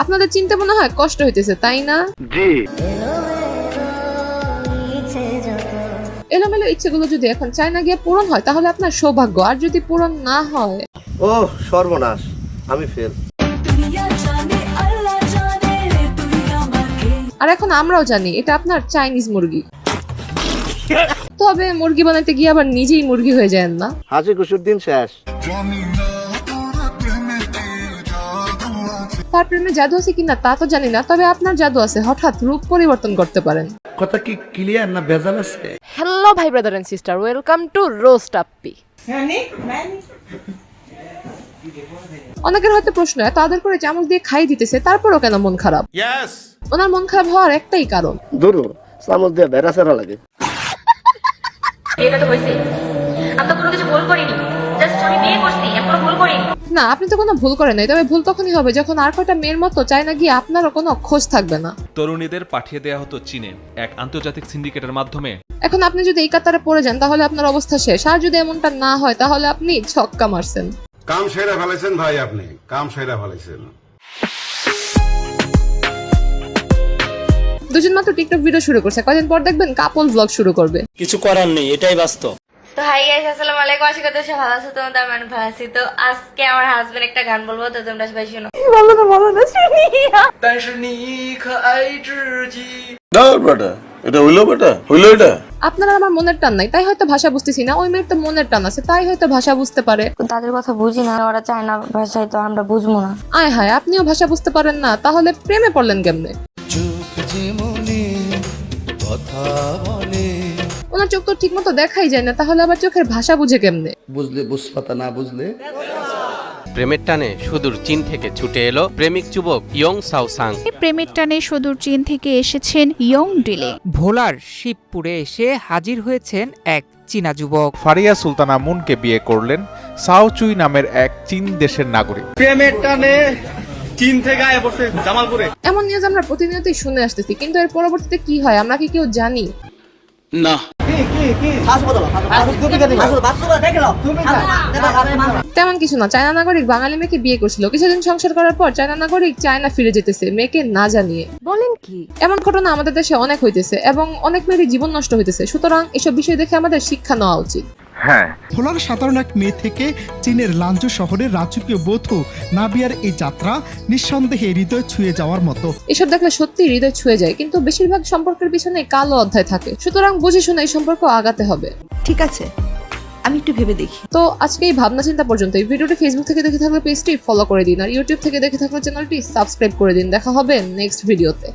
আপনাদের চিন্তা মনে হয় কষ্ট হইতেছে, তাই না? জি। এলোমেলো ইচ্ছেগুলো যদি এখন চায়না গিয়ে পূরণ হয় তাহলে আপনার সৌভাগ্য, আর যদি পূরণ না হয় ও সর্বনাশ, আমি ফেল। আর এখন আমরাও জানি এটা আপনার চাইনিজ মুরগি। তবে মুরগি বানাইতে গিয়ে আবার নিজেই মুরগি হয়ে যায় না। হাসি খুশির দিন শেষ। তার প্রেমে জাদু আছে কিনা তা তো জানি না, তবে আপনার জাদু আছে, হঠাৎ রূপ পরিবর্তন করতে পারেন। কথা কি ক্লিয়ার না ভেজাল আছে? হ্যালো ভাই brother and sister, welcome to roast Appi. অনেকের হয়তো প্রশ্ন, এত আদর করে চামচ দিয়ে খাই দিতেছে তারপরও কেন মন খারাপ? ওনার মন খারাপ হওয়ার একটাই কারণ, ধরো চামচ দিয়ে বেড়া চেরা লাগে। এটা তো হইছে, আমি তো কোনো কিছু ভুল করিনি, জাস্ট আমি বিয়ে করছি, আমি কোনো ভুল করিনি। না আপনি তো কোনো ভুল করেন নাই, তবে ভুল তখনই হবে যখন আর কয়টা মেয়ের মতো চায়না গিয়ে আপনারও কোনো খোঁজ থাকবে না। তরুণীদের পাঠিয়ে দেয়া হতো চীনে এক আন্তর্জাতিক সিন্ডিকেটের মাধ্যমে। এখন আপনি যদি এই কাতারে পড়ে যান তাহলে আপনার অবস্থা শেষ, আর যদি এমনটা না হয় তাহলে আপনি ছক্কা মারছেন। কাম সেরা ফেলেছেন ভাই, আপনি কাম সেরা ফেলেছেন। দুজন মাত্র টিকটক ভিডিও শুরু করছে, কয়দিন পর দেখবেন কাপল ব্লগ শুরু করবে। কিছু করার নেই, এটাই বাস্তব। তো হাই গাইস, আসসালামু আলাইকুম, আশা করি তোমরা ভালো আছো, তোমরা আমি ভালো আছি। তো আজকে আমার হাজবেন্ড একটা গান বলবো, তো তোমরা সবাই শোনো। বলো না শুনি। এটা হইলো বেটা, হইলো এটা। আপনারা আমার মনের টান নাই তাই হয়তো ভাষা বুঝতেছি না, ওই মেয়ের তো মনের টান আছে তাই হয়তো ভাষা বুঝতে পারে। তাদের কথা বুঝি না, ওরা চায় না ভাষায়, তো আমরা বুঝবো না। আয় হায়, আপনিও ভাষা বুঝতে পারেন না, তাহলে প্রেমে পড়লেন কেমনে? ওনার চোখ তো ঠিক মতো দেখাই যায় না, তাহলে আবার চোখের ভাষা বুঝে কেমনে? বুঝলে বুঝপাতা, না বুঝলে। প্রেমের টানে সুদূর চীন থেকে ছুটে এলো প্রেমিক যুবক ইয়ং সাওসাং। প্রেমের টানে সুদূর চীন থেকে এসেছেন ইয়ং ডিলে। ভোলার শিবপুরে এসে হাজির হয়েছেন এক চীনা যুবক। ফারিয়া সুলতানা মুনকে বিয়ে করলেন সাও চুই নামের এক চীন দেশের নাগরিক। প্রেমের টানে চীন থেকে আয় বসে জামালপুরে। এমন নিউজ আমরা প্রতিনিয়তই শুনে আসতেছি, কিন্তু এর পরবর্তীতে কি হয় আমরা কি কেউ জানি? না। তেমন কিছু না, চায়না নাগরিক বাঙালি মেয়েকে বিয়ে করছিল, কিছুদিন সংসার করার পর চায়না নাগরিক চায়না ফিরে যেতেছে মেয়েকে না জানিয়ে। বলেন কি? এমন ঘটনা আমাদের দেশে অনেক হইতেছে এবং অনেক মেয়েরই জীবন নষ্ট হইতেছে, সুতরাং এসব বিষয় দেখে আমাদের শিক্ষা নেওয়া উচিত। ভোলার সাধারণ এক মেয়ে থেকে চীনের লানজু শহরের রাজকীয় বধূ নাবিয়ার এই যাত্রা নিঃসন্দেহে হৃদয় ছুঁয়ে যাওয়ার মতো। এসব দেখলে সত্যি হৃদয় ছুঁয়ে যায়, কিন্তু বেশিরভাগ সম্পর্কের পিছনে কালো অধ্যায় থাকে, সুতরাং বুঝে শুনে এই সম্পর্ক আগাতে হবে। ঠিক আছে, আমি একটু ভেবে দেখি। তো আজকে এই ভাবনা চিন্তা পর্যন্ত। এই ভিডিওটি ফেসবুক থেকে দেখে থাকলে পেজটি ফলো করে দিন, আর ইউটিউব থেকে দেখে থাকলে চ্যানেলটি সাবস্ক্রাইব করে দিন। দেখা হবে নেক্সট ভিডিওতে।